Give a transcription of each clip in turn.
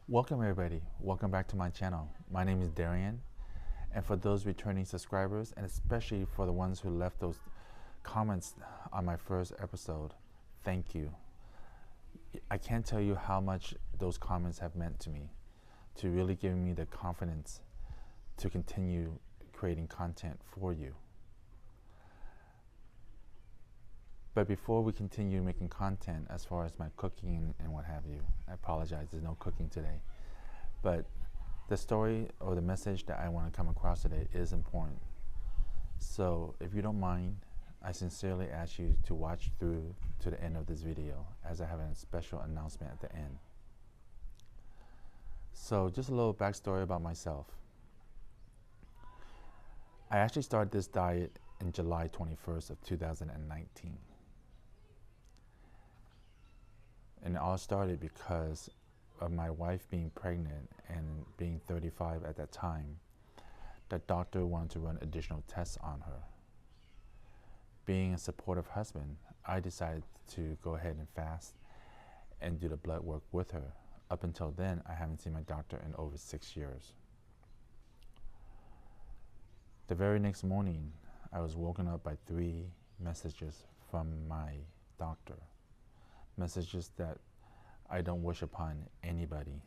Welcome everybody, welcome back to my channel. My name is Darian, and for those returning subscribers, and especially for the ones who left those comments on my first episode, thank you. I can't tell you how much those comments have meant to me, to really give me the confidence to continue creating content for you. But before we continue making content as far as my cooking and what have you, I apologize, there's no cooking today. But the story or the message that I want to come across today is important. So if you don't mind, I sincerely ask you to watch through to the end of this video, as I have a special announcement at the end. So just a little backstory about myself. I actually started this diet in July 21st of 2019. And it all started because of my wife being pregnant and being 35 at that time. The doctor wanted to run additional tests on her. Being a supportive husband, I decided to go ahead and fast and do the blood work with her. Up until then, I haven't seen my doctor in over 6 years. The very next morning, I was woken up by 3 messages from my doctor. Messages that I don't wish upon anybody,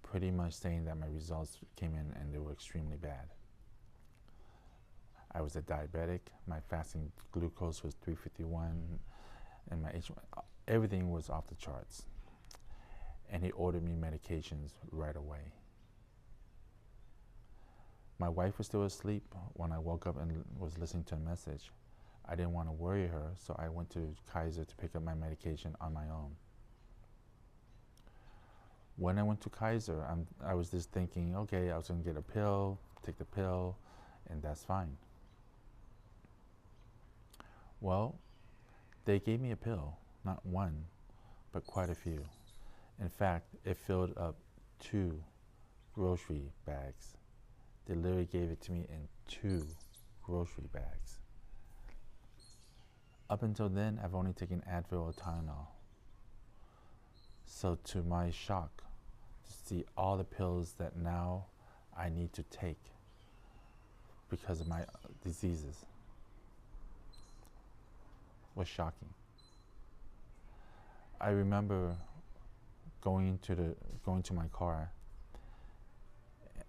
pretty much saying that my results came in and they were extremely bad. I was a diabetic, my fasting glucose was 351, and my H1, everything was off the charts. And he ordered me medications right away. My wife was still asleep when I woke up and was listening to a message. I didn't want to worry her, so I went to Kaiser to pick up my medication on my own. When I went to Kaiser, I was just thinking, okay, I was going to get a pill, take the pill, and that's fine. Well, they gave me a pill, not one, but quite a few. In fact, it filled up 2 grocery bags. They literally gave it to me in 2 grocery bags. Up until then, I've only taken Advil or Tylenol. So to my shock, to see all the pills that now I need to take because of my diseases was shocking. I remember going to my car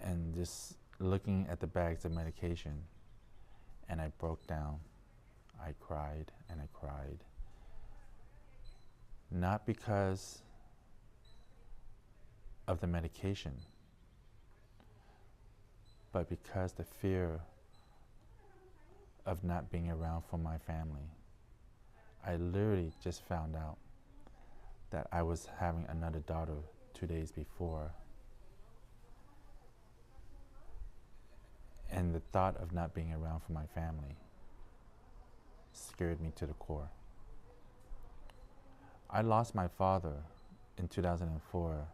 and just looking at the bags of medication, and I broke down. I cried and I cried. Not because of the medication, but because the fear of not being around for my family. I literally just found out that I was having another daughter 2 days before. And the thought of not being around for my family scared me to the core. I lost my father in 2004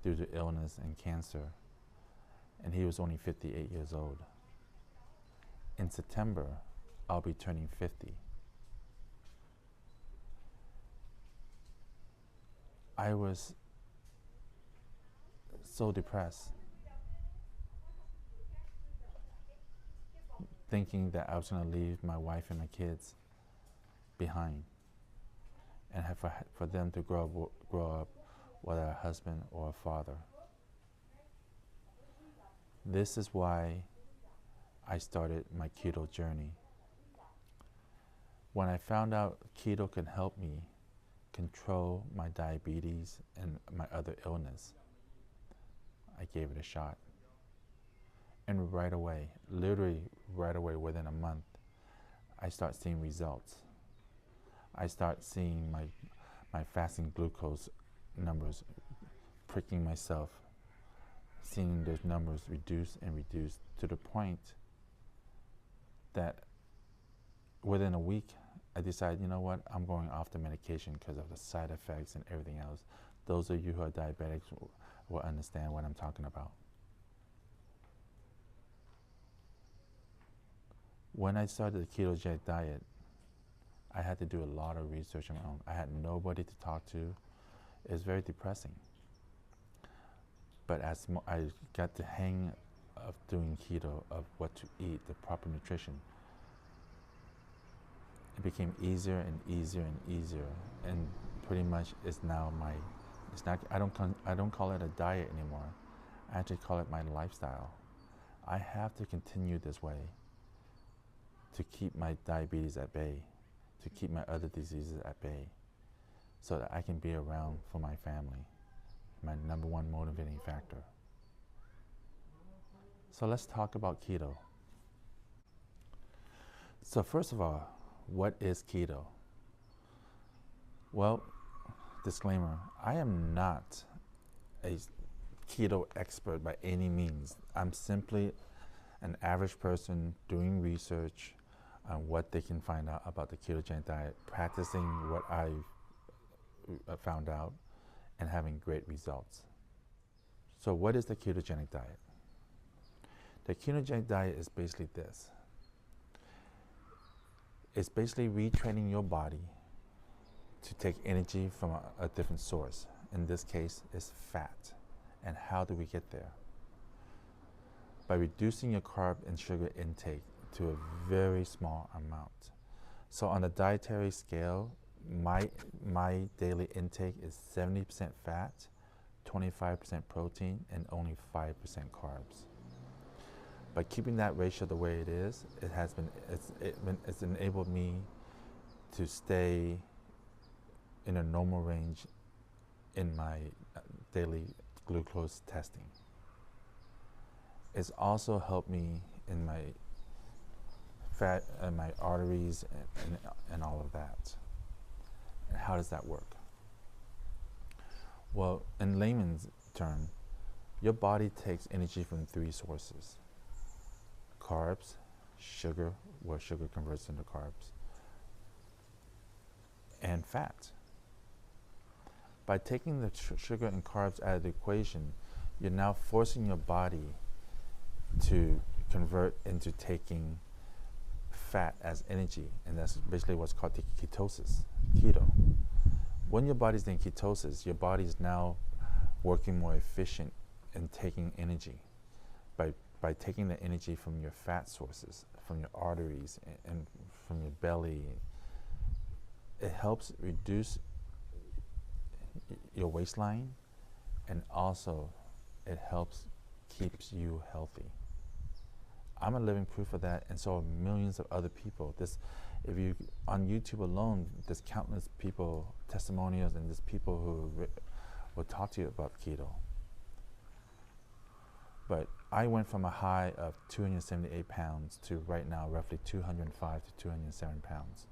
due to illness and cancer, and he was only 58 years old. In September, I'll be turning 50. I was so depressed, thinking that I was going to leave my wife and my kids behind and have for them to grow up without a husband or a father. This is why I started my keto journey. When I found out keto can help me control my diabetes and my other illness, I gave it a shot. And right away, literally right away, within a month, I start seeing results. I start seeing my fasting glucose numbers, pricking myself, seeing those numbers reduce and reduce to the point that within a week, I decided, you know what, I'm going off the medication because of the side effects and everything else. Those of you who are diabetics will understand what I'm talking about. When I started the ketogenic diet, I had to do a lot of research on my own. I had nobody to talk to. It was very depressing. But as I got the hang of doing keto, of what to eat, the proper nutrition, it became easier and easier and easier, and pretty much is now my. It's not. I don't call it a diet anymore. I actually call it my lifestyle. I have to continue this way to keep my diabetes at bay, to keep my other diseases at bay, so that I can be around for my family, my number one motivating factor. So let's talk about keto. So first of all, what is keto? Well, disclaimer, I am not a keto expert by any means. I'm simply an average person doing research on what they can find out about the ketogenic diet, practicing what I've found out, and having great results. So what is the ketogenic diet? The ketogenic diet is basically this. It's basically retraining your body to take energy from a different source. In this case, it's fat. And how do we get there? By reducing your carb and sugar intake to a very small amount. So on a dietary scale, my daily intake is 70% fat, 25% protein, and only 5% carbs. By keeping that ratio the way it is, it's enabled me to stay in a normal range in my daily glucose testing. It's also helped me in my fat and my arteries and all of that. And how does that work? Well, in layman's term, your body takes energy from three sources: carbs, sugar, where sugar converts into carbs, and fat. By taking the sugar and carbs out of the equation, you're now forcing your body to convert into taking fat as energy, and that's basically what's called ketosis, keto. When your body's in ketosis, your body is now working more efficient in taking energy by taking the energy from your fat sources, from your arteries, and from your belly. It helps reduce your waistline, and also it helps keeps you healthy. I'm a living proof of that, and so are millions of other people. If you on YouTube alone, there's countless people, testimonials, and there's people who will talk to you about keto. But I went from a high of 278 pounds to right now roughly 205 to 207 pounds.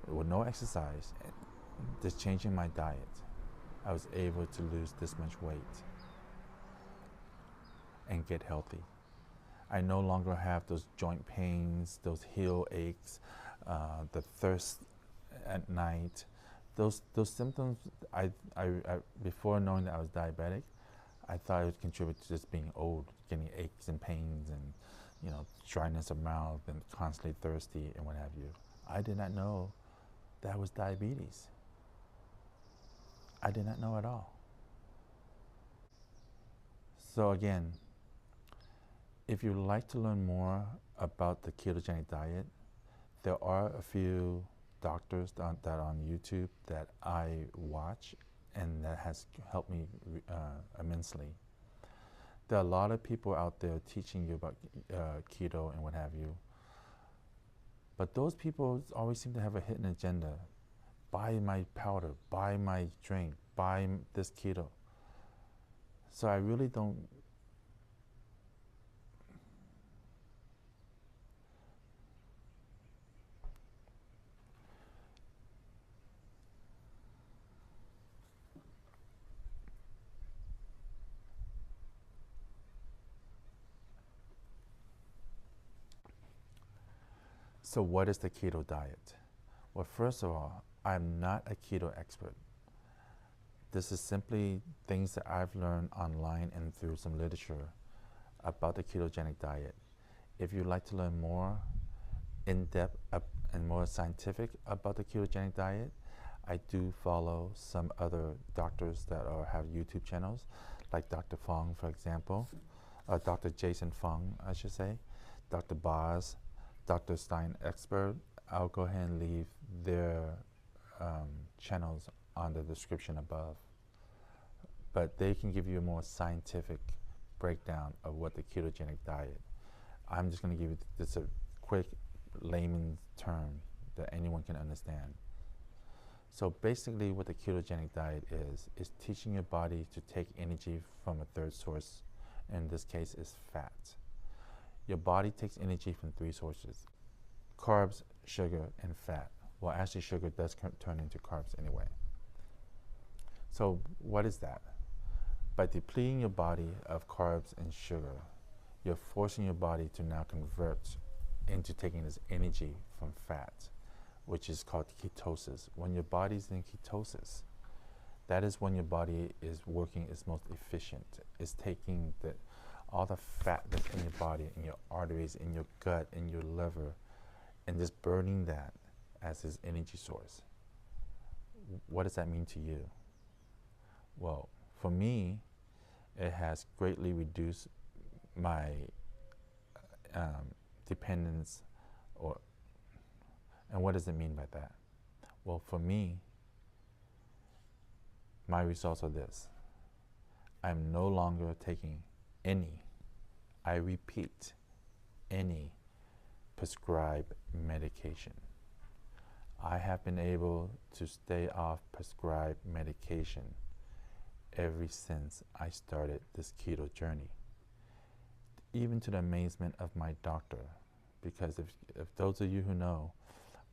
With no exercise, just changing my diet, I was able to lose this much weight and get healthy. I no longer have those joint pains, those heel aches, the thirst at night. Those symptoms, I before knowing that I was diabetic, I thought it would contribute to just being old, getting aches and pains and dryness of mouth and constantly thirsty and what have you. I did not know that was diabetes. I did not know at all. So again, if you'd like to learn more about the ketogenic diet, there are a few doctors that are on YouTube that I watch, and that has helped me immensely. There are a lot of people out there teaching you about keto and what have you, but those people always seem to have a hidden agenda. Buy my powder, buy my drink, buy this keto. So I really don't. So what is the keto diet? Well, first of all, I'm not a keto expert. This is simply things that I've learned online and through some literature about the ketogenic diet. If you'd like to learn more in-depth and more scientific about the ketogenic diet, I do follow some other doctors that have YouTube channels like Dr. Fung, for example, Dr. Jason Fung, I should say, Dr. Boz, Dr. Sten Ekberg. I'll go ahead and leave their channels on the description above. But they can give you a more scientific breakdown of what the ketogenic diet. I'm just going to give you just a quick layman's term that anyone can understand. So basically what the ketogenic diet is teaching your body to take energy from a third source. In this case is fat. Your body takes energy from three sources: carbs, sugar, and fat. Well, actually sugar does turn into carbs anyway. So what is that? By depleting your body of carbs and sugar, you're forcing your body to now convert into taking this energy from fat, which is called ketosis. When your body's in ketosis, that is when your body is working its most efficient. It's taking all the fat that's in your body, in your arteries, in your gut, in your liver, and just burning that as its energy source. What does that mean to you? Well, for me, it has greatly reduced my dependence, and what does it mean by that? Well, for me, my results are this. I'm no longer taking any, I repeat, any prescribed medication. I have been able to stay off prescribed medication ever since I started this keto journey, even to the amazement of my doctor, because if those of you who know,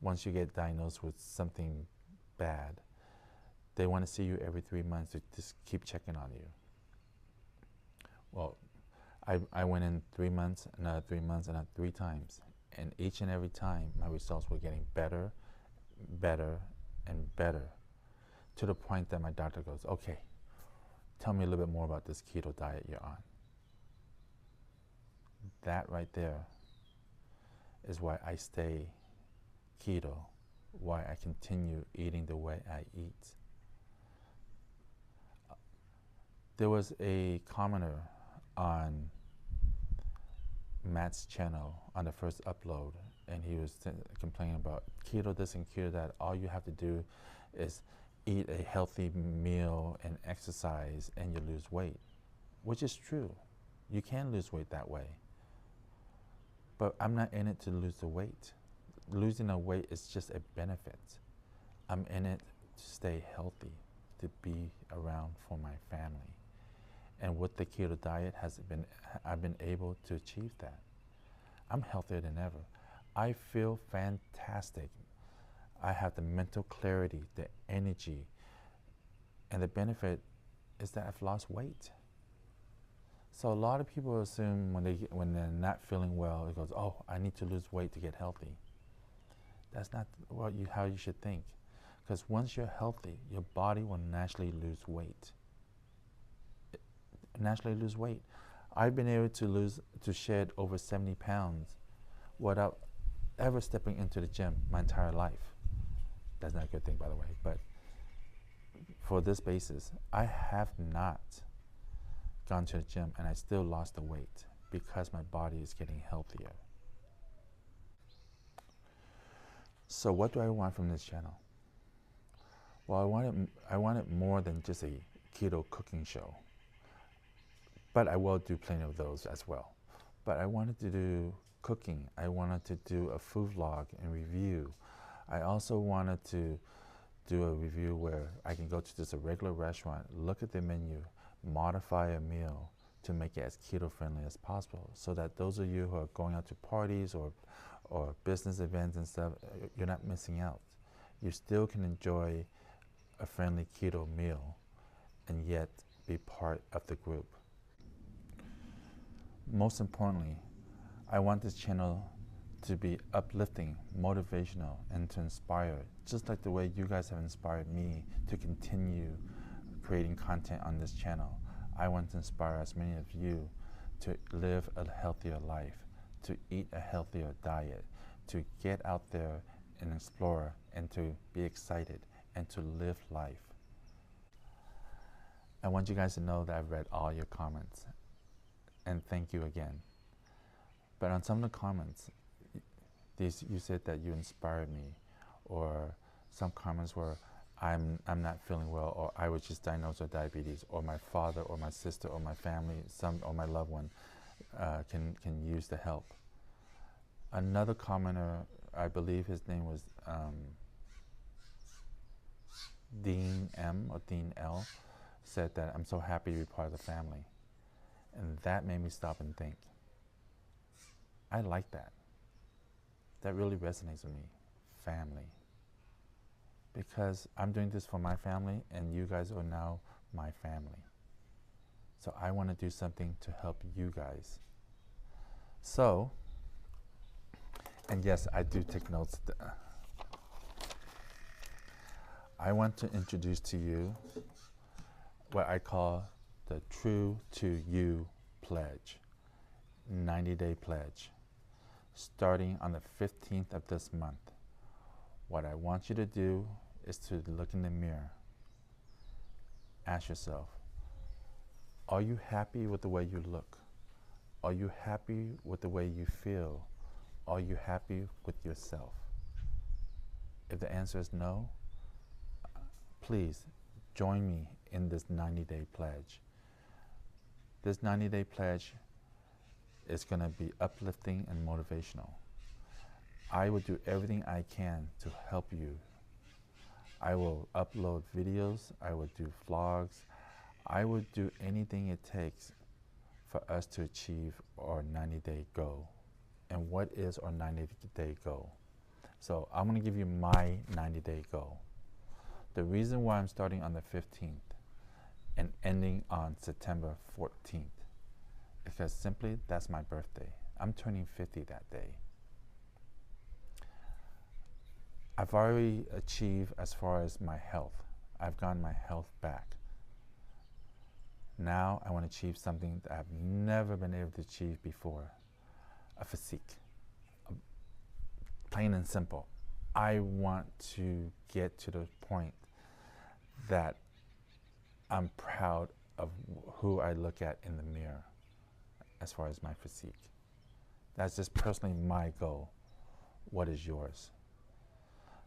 once you get diagnosed with something bad, they want to see you every 3 months to just keep checking on you. Well, I went in 3 months, another 3 months, another 3 times, and each and every time my results were getting better, better, and better, to the point that my doctor goes, okay, tell me a little bit more about this keto diet you're on. That right there is why I stay keto, why I continue eating the way I eat. There was a commenter on Matt's channel on the first upload, and he was complaining about keto this and keto that. All you have to do is eat a healthy meal and exercise and you lose weight, which is true. You can lose weight that way. But I'm not in it to lose the weight. Losing the weight is just a benefit. I'm in it to stay healthy, to be around for my family. And with the keto diet, I've been able to achieve that. I'm healthier than ever. I feel fantastic. I have the mental clarity, the energy, and the benefit is that I've lost weight. So a lot of people assume when they're not feeling well, it goes, oh, I need to lose weight to get healthy. That's not how you should think. Because once you're healthy, your body will naturally lose weight. Naturally lose weight. I've been able to shed over 70 pounds without ever stepping into the gym my entire life. That's not a good thing, by the way, but for this basis, I have not gone to the gym and I still lost the weight because my body is getting healthier. So what do I want from this channel? Well, I wanted more than just a keto cooking show, but I will do plenty of those as well. But I wanted to do cooking. I wanted to do a food vlog and review. I also wanted to do a review where I can go to just a regular restaurant, look at the menu, modify a meal to make it as keto friendly as possible, so that those of you who are going out to parties or business events and stuff, you're not missing out. You still can enjoy a friendly keto meal and yet be part of the group. Most importantly, I want this channel to be uplifting, motivational, and to inspire, just like the way you guys have inspired me to continue creating content on this channel. I want to inspire as many of you to live a healthier life, to eat a healthier diet, to get out there and explore and to be excited and to live life. I want you guys to know that I've read all your comments, and thank you again. But on some of the comments, you said that you inspired me, or some comments were, I'm not feeling well, or I was just diagnosed with diabetes, or my father or my sister or my family, or my loved one can use the help. Another commenter, I believe his name was Dean M or Dean L, said that I'm so happy to be part of the family. And that made me stop and think. I like that. That really resonates with me. Family. Because I'm doing this for my family, and you guys are now my family. So I want to do something to help you guys. So, and yes, I do take notes. I want to introduce to you what I call the True2You pledge, 90-day pledge, starting on the 15th of this month. What I want you to do is to look in the mirror. Ask yourself, are you happy with the way you look? Are you happy with the way you feel? Are you happy with yourself? If the answer is no, please join me in this 90-day pledge. This 90-day pledge is going to be uplifting and motivational. I will do everything I can to help you. I will upload videos, I will do vlogs, I will do anything it takes for us to achieve our 90-day goal. And what is our 90-day goal? So I'm going to give you my 90-day goal. The reason why I'm starting on the 15th and ending on September 14th, because simply that's my birthday. I'm turning 50 that day. I've already achieved as far as my health. I've gotten my health back. Now I want to achieve something that I've never been able to achieve before, a physique. Plain and simple. I want to get to the point that I'm proud of who I look at in the mirror as far as my physique. That's just personally my goal. What is yours?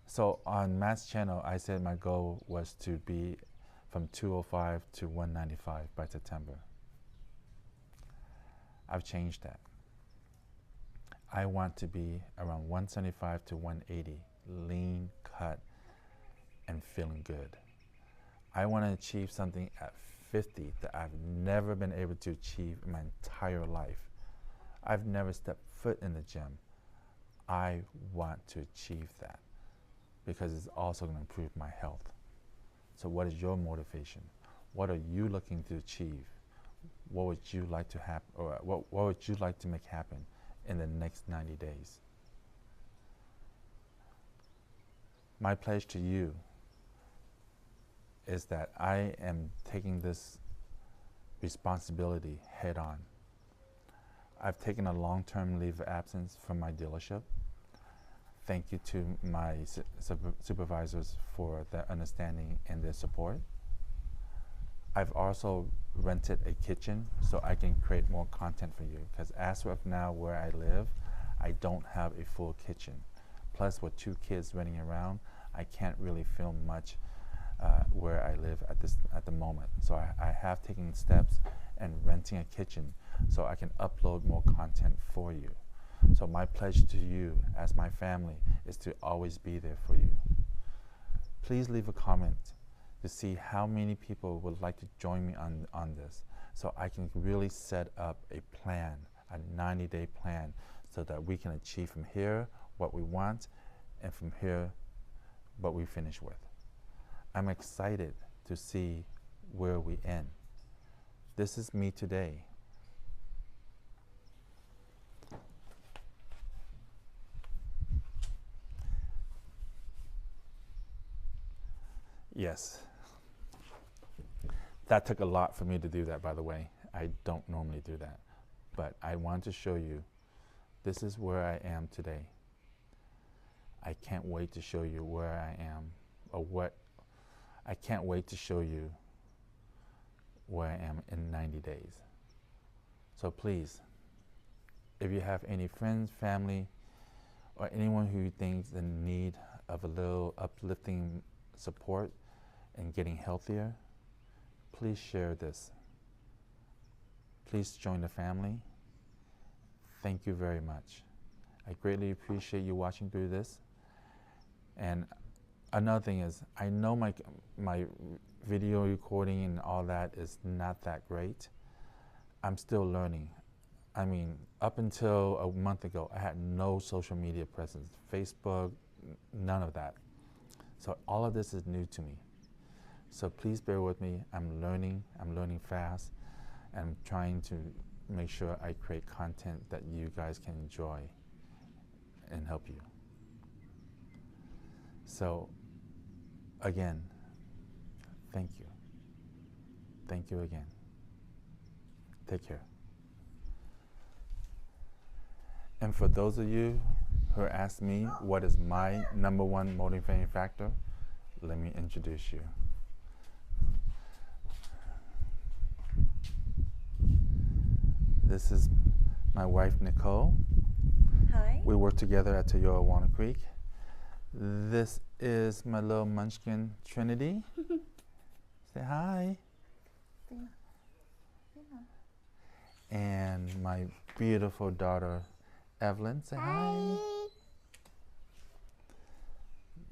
So on Matt's channel, I said my goal was to be from 205 to 195 by September. I've changed that. I want to be around 175 to 180, lean, cut, and feeling good. I want to achieve something at 50 that I've never been able to achieve in my entire life. I've never stepped foot in the gym. I want to achieve that because it's also going to improve my health. So what is your motivation? What are you looking to achieve? What would you like to happen, or what would you like to make happen in the next 90 days? My pledge to you is that I am taking this responsibility head on. I've taken a long-term leave of absence from my dealership. Thank you to my supervisors for their understanding and their support. I've also rented a kitchen so I can create more content for you, because as of now where I live, I don't have a full kitchen. Plus with 2 kids running around, I can't really film much where I live at the moment. So I have taken steps and renting a kitchen so I can upload more content for you. So my pledge to you as my family is to always be there for you. Please leave a comment to see how many people would like to join me on this, so I can really set up a plan, a 90-day plan, so that we can achieve from here what we want, and from here what we finish with. I'm excited to see where we end. This is me today. Yes. That took a lot for me to do that, by the way. I don't normally do that. But I want to show you, this is where I am today. I can't wait to show you where I am, or what. I can't wait to show you where I am in 90 days. So please, if you have any friends, family, or anyone who thinks in need of a little uplifting support in getting healthier, please share this. Please join the family. Thank you very much. I greatly appreciate you watching through this. And another thing is, I know my video recording and all that is not that great. I'm still learning. I mean, up until a month ago, I had no social media presence, Facebook, none of that. So all of this is new to me. So please bear with me. I'm learning fast, and I'm trying to make sure I create content that you guys can enjoy and help you. So again, thank you. Thank you again. Take care. And for those of you who asked me what is my #1 motivating factor, let me introduce you. This is my wife, Nicole. Hi. We work together at Toyota Walnut Creek. This is my little munchkin, Trinity. Say hi. And my beautiful daughter, Evelyn. Say hi.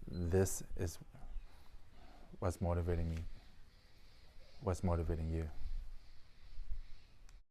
This is what's motivating me. What's motivating you?